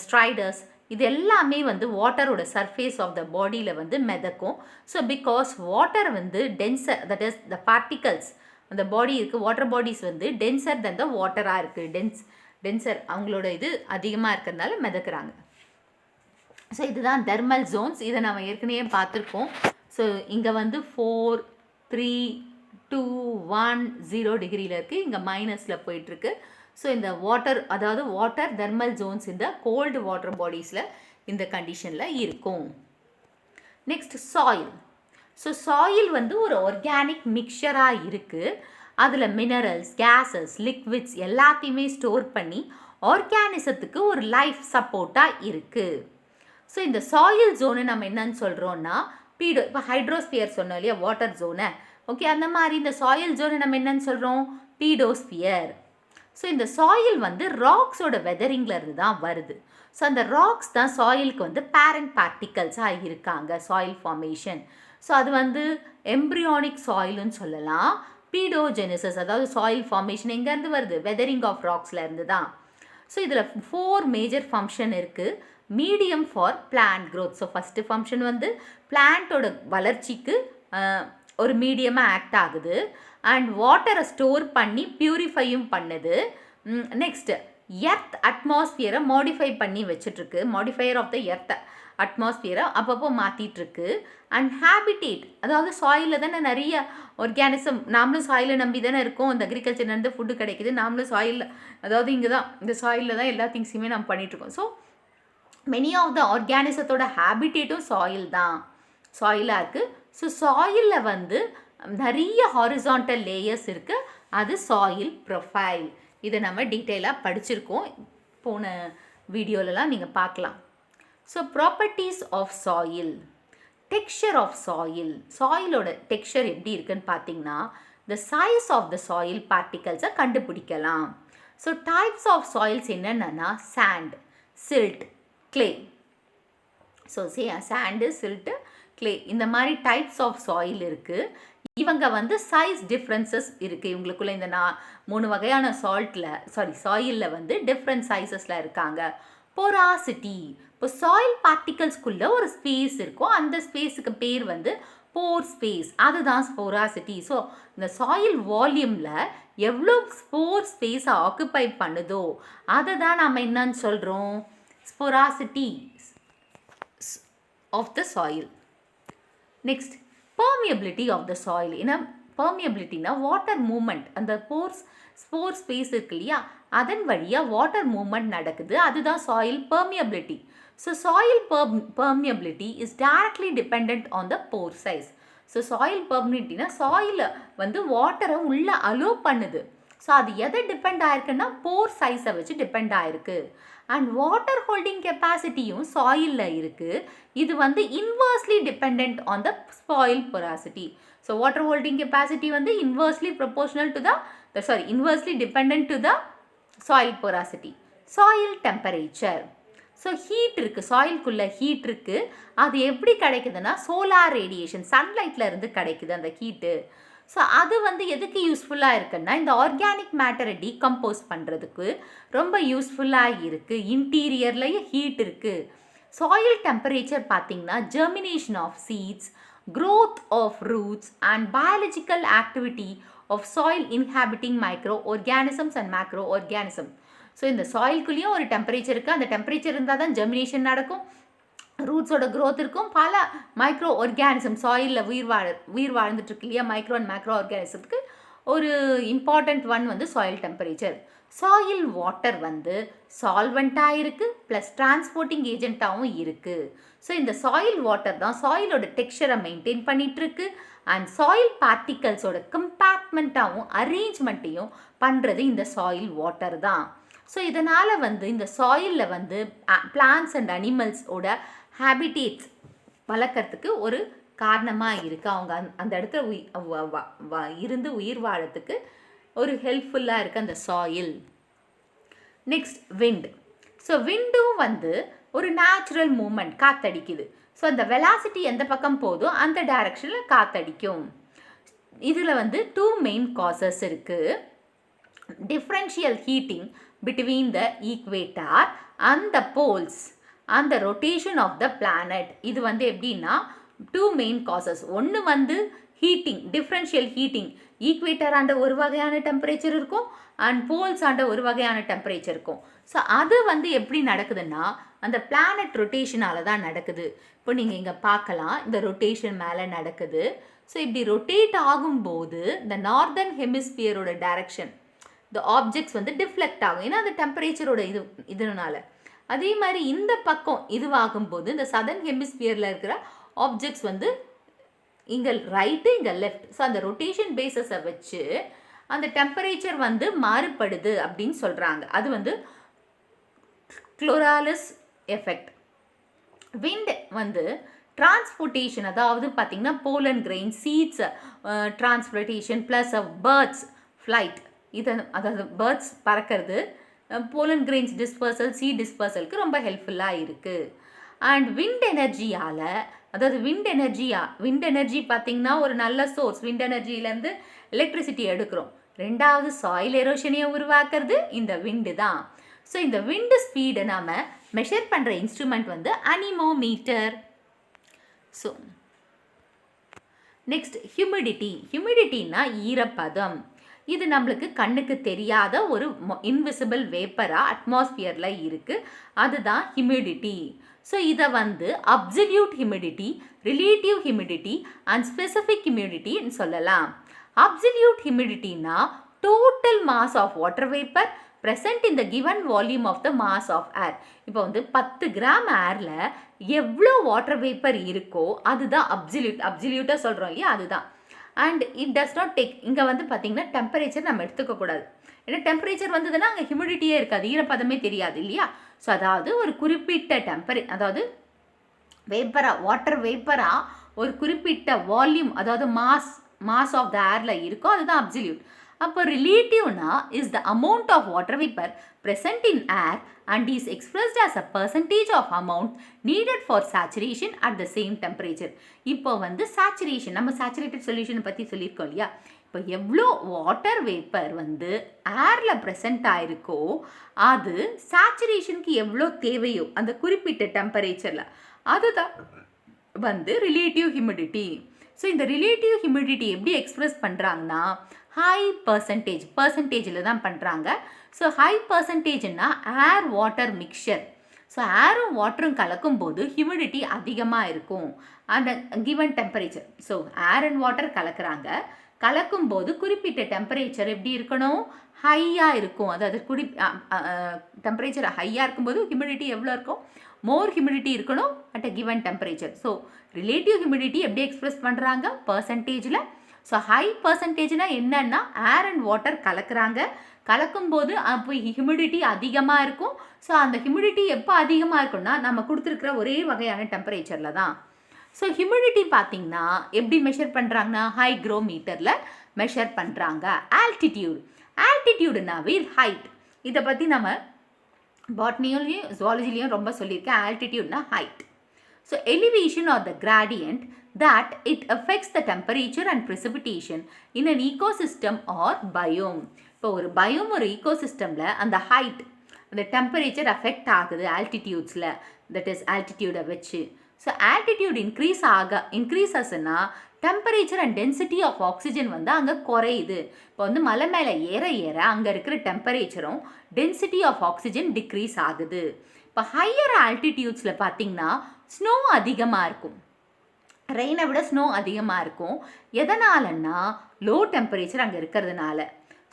ஸ்ட்ரைடர்ஸ், இது எல்லாமே வந்து வாட்டரோட சர்ஃபேஸ் ஆஃப் த பாடியில் வந்து மிதக்கும். ஸோ பிகாஸ் வாட்டர் வந்து tensor, that is the particles அந்த பாடி இருக்குது, வாட்டர் பாடிஸ் வந்து டென்சர் தென் த வாட்டராக இருக்குது, டென்சர் அவங்களோட இது அதிகமாக இருக்கிறதுனால மிதக்கிறாங்க. ஸோ இதுதான் தெர்மல் ஜோன்ஸ், இதை நம்ம ஏற்கனவே பார்த்துருக்கோம். ஸோ இங்கே வந்து 4, 3, 2, 1, 0 டிகிரியில் இருக்குது, இங்கே மைனஸில் போயிட்டுருக்கு. ஸோ இந்த வாட்டர், அதாவது வாட்டர் தெர்மல் ஜோன்ஸ் இந்த கோல்டு வாட்டர் பாடிஸில் இந்த கண்டிஷனில் இருக்கும். Next soil. ஸோ சாயில் வந்து ஒரு ஆர்கானிக் மிக்சராக இருக்குது, அதில் மினரல்ஸ், கேஸஸ், லிக்விட்ஸ் எல்லாத்தையுமே ஸ்டோர் பண்ணி ஆர்கானிசத்துக்கு ஒரு லைஃப் சப்போர்ட்டாக இருக்குது. ஸோ இந்த சாயில் ஜோனு நம்ம என்னன்னு சொல்கிறோன்னா பீடோ, இப்போ ஹைட்ரோஸ்பியர் சொன்னோம் இல்லையா வாட்டர் ஜோனை, ஓகே, அந்த மாதிரி இந்த சாயில் ஜோனை நம்ம என்னன்னு சொல்கிறோம், பீடோஸ்பியர். ஸோ இந்த சாயில் வந்து ராக்ஸோட வெதரிங்கில் இருந்து தான் வருது. ஸோ அந்த ராக்ஸ் தான் சாயிலுக்கு வந்து பேரண்ட் பார்ட்டிகல்ஸாக இருக்காங்க, சாயில் ஃபார்மேஷன். ஸோ அது வந்து எம்ப்ரியானிக் சாயில்னு சொல்லலாம். பீடோஜெனிசஸ், அதாவது சாயில் ஃபார்மேஷன் எங்கேருந்து வருது, வெதரிங் ஆஃப் ராக்ஸில் இருந்து தான். ஸோ இதில் 4 மேஜர் ஃபங்க்ஷன் இருக்குது. Medium for plant growth. So first function வந்து பிளான்ட்டோட வளர்ச்சிக்கு ஒரு மீடியமாக ஆக்ட் ஆகுது. அண்ட் வாட்டரை ஸ்டோர் பண்ணி பியூரிஃபையும் பண்ணுது. நெக்ஸ்ட்டு எர்த் அட்மாஸ்பியரை மாடிஃபை பண்ணி வச்சிட்ருக்கு, மாடிஃபையர் ஆஃப் த எர்த் அட்மாஸ்பியரை அப்பப்போ மாற்றிட்டுருக்கு. அண்ட் ஹேபிடேட், அதாவது சாயிலில் தானே நிறைய ஆர்கானிசம், நாமளும் சாயிலை நம்பி தானே இருக்கோம், இந்த அக்ரிகல்ச்சர்லேருந்து ஃபுட்டு கிடைக்கிது, நாமளும் சாயில், அதாவது இங்கே தான் இந்த சாயிலில் தான் எல்லா திங்ஸுமே நம்ம பண்ணிகிட்ருக்கோம். ஸோ மெனி ஆஃப் த ஆர்கானிசத்தோட ஹேபிடேட்டும் சாயில் தான், சாயிலாக இருக்குது. ஸோ சாயிலில் வந்து நிறைய ஹாரிசான்டல் லேயர்ஸ் இருக்குது, அது சாயில் ப்ரொஃபைல். இதை நம்ம டீட்டெயிலாக படிச்சிருக்கோம், போன வீடியோலலாம் நீங்கள் பார்க்கலாம். So properties of soil, texture of soil, சாயிலோட டெக்ஸ்சர் எப்படி இருக்குன்னு பார்த்தீங்கன்னா the size of the soil பார்ட்டிகல்ஸை கண்டுபிடிக்கலாம். ஸோ டைப்ஸ் ஆஃப் சாயில்ஸ் என்னென்னா sand, silt, clay. So sand, silt, clay, இந்த மாதிரி டைப்ஸ் ஆஃப் சாயில் இருக்குது. இவங்க வந்து சைஸ் டிஃப்ரென்சஸ் இருக்குது இவங்களுக்குள்ள. இந்த 3 வகையான சாயிலில் வந்து டிஃப்ரெண்ட் சைஸஸில் இருக்காங்க. போராசிட்டி, இப்போ சாயில் பார்ட்டிகல்ஸ்குள்ளே ஒரு ஸ்பேஸ் இருக்கும், அந்த ஸ்பேஸுக்கு பேர் வந்து போர் ஸ்பேஸ், அதுதான் போராசிட்டி. ஸோ இந்த சாயில் வால்யூமில் எவ்வளோ போர் ஸ்பேஸை ஆக்குப்பை பண்ணுதோ அதை தான் நம்ம என்னன்னு சொல்கிறோம், porosity of the soil. Next, permeability of the soil. In a permeability na water movement, அந்த spore space இருக்கு இல்லையா, அதன் வழியாக வாட்டர் மூவ்மெண்ட் நடக்குது, அதுதான் soil permeability. So soil permeability is directly dependent on the pore size. So soil permeabilityனா soil வந்து வாட்டரை உள்ளே அலோ பண்ணுது. ஸோ அது எதை டிபெண்ட் ஆயிருக்குன்னா போர் சைஸை வச்சு டிபெண்ட் ஆயிருக்கு. அண்ட் வாட்டர் ஹோல்டிங் கெப்பாசிட்டியும் சாயிலில் இருக்குது. இது வந்து inversely depend on the soil porosity. So water holding capacity வந்து inversely proportional to inversely depend to the soil porosity. Soil temperature. So heat இருக்குது, சாயில்குள்ளே ஹீட் இருக்குது. அது எப்படி கிடைக்குதுன்னா சோலார் ரேடியேஷன், சன்லைட்டில் இருந்து கிடைக்குது அந்த ஹீட்டு. ஸோ அது வந்து எதுக்கு யூஸ்ஃபுல்லாக இருக்குன்னா இந்த ஆர்கானிக் மேட்டரை டீகம்போஸ் பண்ணுறதுக்கு ரொம்ப யூஸ்ஃபுல்லாக இருக்குது. இன்டீரியர்லேயும் ஹீட் இருக்குது. சாயில் டெம்பரேச்சர் பார்த்திங்கன்னா germination of seeds, growth of roots and biological activity of soil inhabiting microorganisms and macroorganisms. So இந்த சாயில்குள்ளேயும் ஒரு டெம்பரேச்சர் இருக்குது. அந்த டெம்பரேச்சர் இருந்தால் தான் ஜெர்மினேஷன் நடக்கும், ரூட்ஸோட க்ரோத் இருக்கும். பல மைக்ரோ ஆர்கானிசம் சாயிலில் உயிர் வாழ்ந்துட்டுருக்கு இல்லையா, மைக்ரோ அண்ட் மேக்ரோ ஆர்கானிசத்துக்கு ஒரு இம்பார்ட்டண்ட் ஒன் வந்து சாயில் டெம்பரேச்சர். சாயில் வாட்டர் வந்து சால்வெண்ட்டாக இருக்குது ப்ளஸ் டிரான்ஸ்போர்ட்டிங் ஏஜென்ட்டாகவும் இருக்குது. ஸோ இந்த சாயில் வாட்டர் தான் சாயிலோட டெக்ஸ்சரை மெயின்டைன் பண்ணிகிட்ருக்கு அண்ட் சாயில் பார்ட்டிகல்ஸோட கம்பார்ட்மெண்ட்டாகவும் அரேஞ்ச்மெண்ட்டையும் பண்ணுறது இந்த சாயில் வாட்டர் தான். ஸோ இதனால் வந்து இந்த சாயிலில் வந்து பிளான்ட்ஸ் அண்ட் அனிமல்ஸோட ஹேபிடேட்ஸ் வளர்க்குறதுக்கு ஒரு காரணமாக இருக்குது. அவங்க அந்த இடத்துல இருந்து உயிர் வாழறதுக்கு ஒரு ஹெல்ப்ஃபுல்லாக இருக்குது அந்த சாயில். Next wind. ஸோ விண்டும் வந்து ஒரு நேச்சுரல் மூமெண்ட், காற்றடிக்குது. ஸோ அந்த வெலாசிட்டி எந்த பக்கம் போதோ அந்த டைரக்ஷனில் காற்றடிக்கும். இதில் வந்து 2 மெயின் காசஸ் இருக்குது. Differential heating between the equator and the poles and the rotation of the planet. இது வந்து எப்படின்னா 2 மெயின் காசஸ். ஒன்று வந்து ஹீட்டிங், டிஃப்ரென்ஷியல் ஹீட்டிங். ஈக்வேட்டர் ஆண்ட ஒரு வகையான டெம்பரேச்சர் இருக்கும் அண்ட் போல்ஸ் ஆண்ட ஒரு வகையான டெம்பரேச்சர் இருக்கும். ஸோ அது வந்து எப்படி நடக்குதுன்னா அந்த பிளானட் ரொட்டேஷனால தான் நடக்குது. இப்போ நீங்கள் இங்கே பார்க்கலாம், இந்த ரொட்டேஷன் மேலே நடக்குது. ஸோ இப்படி ரொட்டேட் ஆகும்போது இந்த நார்தர்ன் ஹெமிஸ்பியரோட டைரக்ஷன் இந்த ஆப்ஜெக்ட்ஸ் வந்து டிஃப்ளெக்ட் ஆகும், ஏன்னா அந்த டெம்பரேச்சரோட இதனால. அதே மாதிரி இந்த பக்கம் இதுவாகும்போது இந்த சதர்ன் ஹெமிஸ்பியரில் இருக்கிற ஆப்ஜெக்ட்ஸ் வந்து இங்கே ரைட்டு இங்கே லெஃப்ட். ஸோ அந்த ரொட்டேஷன் பேஸஸை வச்சு அந்த டெம்பரேச்சர் வந்து மாறுபடுது அப்படின்னு சொல்கிறாங்க. அது வந்து குளோராலிஸ் எஃபெக்ட். விண்ட் வந்து டிரான்ஸ்போர்ட்டேஷன், அதாவது பார்த்திங்கன்னா pollen grain, seeds transportation plus birds flight, அதாவது பேர்ட்ஸ் பறக்கிறது, போலன் கிரெயின்ஸ் டிஸ்பர்சல், சீட் டிஸ்பர்சலுக்கு ரொம்ப ஹெல்ப்ஃபுல்லாக இருக்குது. அண்ட் விண்ட் எனர்ஜியால், அதாவது விண்ட் எனர்ஜி பார்த்திங்கன்னா ஒரு நல்ல சோர்ஸ். விண்ட் எனர்ஜியிலேருந்து எலக்ட்ரிசிட்டி எடுக்கிறோம். ரெண்டாவது சாயில் எரோஷனையை உருவாக்குறது இந்த விண்டு தான். ஸோ இந்த விண்டு ஸ்பீடை நாம் மெஷர் பண்ணுற இன்ஸ்ட்ருமெண்ட் வந்து அனிமோமீட்டர். ஸோ நெக்ஸ்ட் ஹியூமிடிட்டின்னா ஈரப்பதம். இது நம்மளுக்கு கண்ணுக்கு தெரியாத ஒரு இன்விசிபிள் வேப்பராக அட்மாஸ்பியரில் இருக்குது, அதுதான் ஹியூமிடிட்டி. ஸோ இதை வந்து absolute humidity, relative humidity and specific ஹியூமிடிட்டின்னு சொல்லலாம். அப்சல்யூட் ஹியூமிடிட்டினா total mass of water vapour present in the given volume of the mass of air. இப்போ வந்து 10 கிராம் ஏரில் எவ்வளோ வாட்டர் வேப்பர் இருக்கோ அதுதான் அப்சல்யூட்டாக சொல்கிறோம் இல்லையா, அதுதான். And it does not take, இங்கே வந்து பார்த்திங்கன்னா டெம்பரேச்சர் நம்ம எடுத்துக்கக்கூடாது. ஏன்னா டெம்பரேச்சர் வந்ததுன்னா அங்கே ஹியூமிடிட்டியே இருக்காது, ஈரப்பதமே தெரியாது இல்லையா. ஸோ அதாவது ஒரு குறிப்பிட்ட அதாவது வாட்டர் வேப்பராக ஒரு குறிப்பிட்ட வால்யூம், அதாவது மாஸ் ஆஃப் த ஏரில் இருக்கோ அதுதான் அப்சல்யூட். அப்போ ரிலேட்டிவ்னா is the amount of water vapour present in air and is expressed as a percentage of amount needed for saturation at the same temperature. இப்போ வந்து சேச்சுரேஷன், நம்ம சேச்சுரேட்டட் சொல்யூஷனை பற்றி சொல்லியிருக்கோம் இல்லையா. இப்போ எவ்வளோ வாட்டர் வேப்பர் வந்து ஏரில் ப்ரெசென்ட் ஆகிருக்கோ அது சேச்சுரேஷனுக்கு எவ்வளோ தேவையோ அந்த குறிப்பிட்ட டெம்பரேச்சரில், அதுதான் வந்து ரிலேட்டிவ் ஹியூமிடிட்டி. ஸோ இந்த ரிலேட்டிவ் ஹியூமிடிட்டி எப்படி எக்ஸ்ப்ரெஸ் பண்ணுறாங்கன்னா ஹை பர்சன்டேஜில் தான் பண்ணுறாங்க. ஸோ ஹை பர்சன்டேஜ்னா ஏர் வாட்டர் மிக்சர். ஸோ ஏரும் வாட்டரும் கலக்கும்போது ஹியூமிடிட்டி அதிகமாக இருக்கும் அந்த given temperature. So air and water கலக்கும்போது குறிப்பிட்ட டெம்பரேச்சர் எப்படி இருக்கணும், ஹையாக இருக்கும். அதாவது டெம்பரேச்சர் ஹையாக இருக்கும்போது ஹியூமிடிட்டி எவ்வளோ இருக்கும், மோர் ஹியூமிடிட்டி இருக்கணும் at a given temperature. So relative humidity எப்படி எக்ஸ்ப்ரெஸ் பண்ணுறாங்க பர்சன்டேஜில். ஸோ ஹை பர்சன்டேஜ்னா என்னன்னா ஏர் அண்ட் வாட்டர் கலக்குறாங்க. கலக்கும்போது அப்போ ஹியூமிடிட்டி அதிகமாக இருக்கும். ஸோ அந்த ஹியூமிடிட்டி எப்போ அதிகமாக இருக்கும்னா நம்ம கொடுத்துருக்குற ஒரே வகையான டெம்பரேச்சரில் தான். ஸோ ஹியூமிடிட்டி பார்த்தீங்கன்னா எப்படி மெஷர் பண்ணுறாங்கன்னா ஹைக்ரோமீட்டரில் மெஷர் பண்ணுறாங்க. ஆல்டிடியூடுனாவே ஹைட். இதை பற்றி நம்ம பாட்னிலையும் ஜுவாலஜிலையும் ரொம்ப சொல்லியிருக்கேன். ஆல்டிடியூட்னா height. So elevation or the gradient that it affects the temperature and precipitation in an ecosystem or biome. இப்போ ஒரு பயோம் ஒரு ஈகோசிஸ்டமில் அந்த ஹைட் அந்த டெம்பரேச்சர் அஃபெக்ட் ஆகுது ஆல்டிடியூட்ஸில், தட் இஸ் ஆல்டிடியூடை வச்சு. ஸோ ஆல்டிடியூட் இன்க்ரீஸஸ்னா temperature and density of oxygen வந்து அங்கே குறையுது. இப்போ வந்து மலை மேலே ஏற ஏற அங்கே இருக்கிற டெம்பரேச்சரும் டென்சிட்டி ஆஃப் ஆக்சிஜன் டிக்ரீஸ் ஆகுது. இப்போ ஹையர் ஆல்டிடியூட்ஸில் பார்த்திங்கன்னா ஸ்னோ அதிகமாக இருக்கும், ரெயினை விட ஸ்னோ அதிகமாக இருக்கும். எதனாலன்னா லோ டெம்பரேச்சர் அங்கே இருக்கிறதுனால.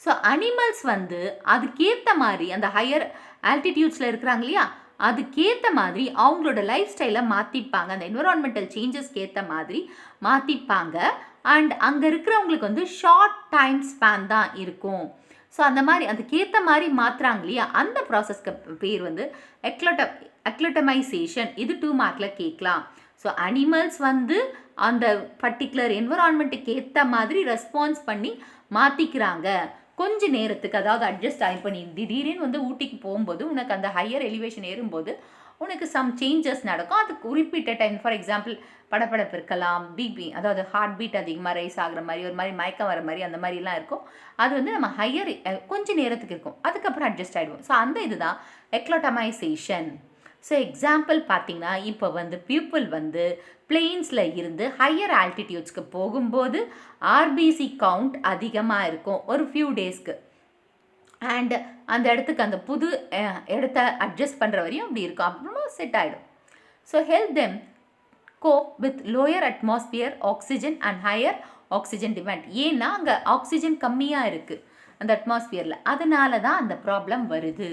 ஸோ அனிமல்ஸ் வந்து அதுக்கேற்ற மாதிரி அந்த ஹையர் ஆல்டிடியூட்ஸில் இருக்கிறாங்க இல்லையா, அதுக்கேற்ற மாதிரி அவங்களோட லைஃப் ஸ்டைலை மாற்றிப்பாங்க, அந்த என்விரான்மெண்டல் சேஞ்சஸ்க்கு ஏற்ற மாதிரி மாற்றிப்பாங்க. அண்ட் அங்கே இருக்கிறவங்களுக்கு வந்து ஷார்ட் டைம் ஸ்பேன் தான் இருக்கும். ஸோ அந்த மாதிரி அதுக்கேற்ற மாதிரி மாற்றுறாங்க இல்லையா, அந்த ப்ராசஸ்க்கு பேர் வந்து அக்லட்டமைசேஷன். இது 2 மார்க்கில் கேட்கலாம். ஸோ அனிமல்ஸ் வந்து அந்த பர்டிகுலர் என்விரான்மெண்ட்டுக்கு ஏற்ற மாதிரி ரெஸ்பான்ஸ் பண்ணி மாற்றிக்கிறாங்க கொஞ்ச நேரத்துக்கு. அதாவது அட்ஜஸ்ட் ஆகி பண்ணி திடீர்னு வந்து ஊட்டிக்கு போகும்போது உனக்கு அந்த ஹையர் எலிவேஷன் ஏறும்போது உனக்கு சம் சேஞ்சஸ் நடக்கும். அது குறிப்பிட்ட டைம், ஃபார் எக்ஸாம்பிள் படப்படப்பு இருக்கலாம், பிபி அதாவது ஹார்ட் பீட் அதிகமாக ரைஸ் ஆகிற மாதிரி, ஒரு மாதிரி மயக்கம் வர மாதிரி, அந்த மாதிரிலாம் இருக்கும். அது வந்து நம்ம ஹையர் கொஞ்சம் நேரத்துக்கு இருக்கும், அதுக்கப்புறம் அட்ஜஸ்ட் ஆகிடுவோம். ஸோ அந்த இதுதான் எக்லோட்டமைசேஷன். ஸோ எக்ஸாம்பிள் பார்த்திங்கன்னா இப்போ வந்து பீப்புள் வந்து பிளெயின்ஸில் இருந்து ஹையர் ஆல்டிடியூட்ஸ்க்கு போகும்போது ஆர்பிசி கவுண்ட் அதிகமாக இருக்கும் ஒரு ஃபியூ டேஸ்க்கு. அண்ட் அந்த இடத்துக்கு அந்த புது இடத்த அட்ஜஸ்ட் பண்ணுற வரையும் அப்படி இருக்கும், அப்புறமா செட் ஆகிடும். So help them cope with lower atmosphere oxygen and higher oxygen demand. ஏன்னா அங்கே ஆக்சிஜன் கம்மியாக இருக்குது அந்த அட்மாஸ்பியரில், அதனால தான் அந்த ப்ராப்ளம் வருது.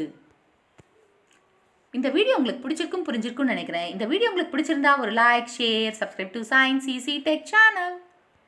இந்த வீடியோ உங்களுக்கு பிடிச்சிருக்கும் புரிஞ்சிருக்கும்னு நினைக்கிறேன். இந்த வீடியோ உங்களுக்கு பிடிச்சிருந்தா ஒரு like, share, subscribe to science easy tech channel.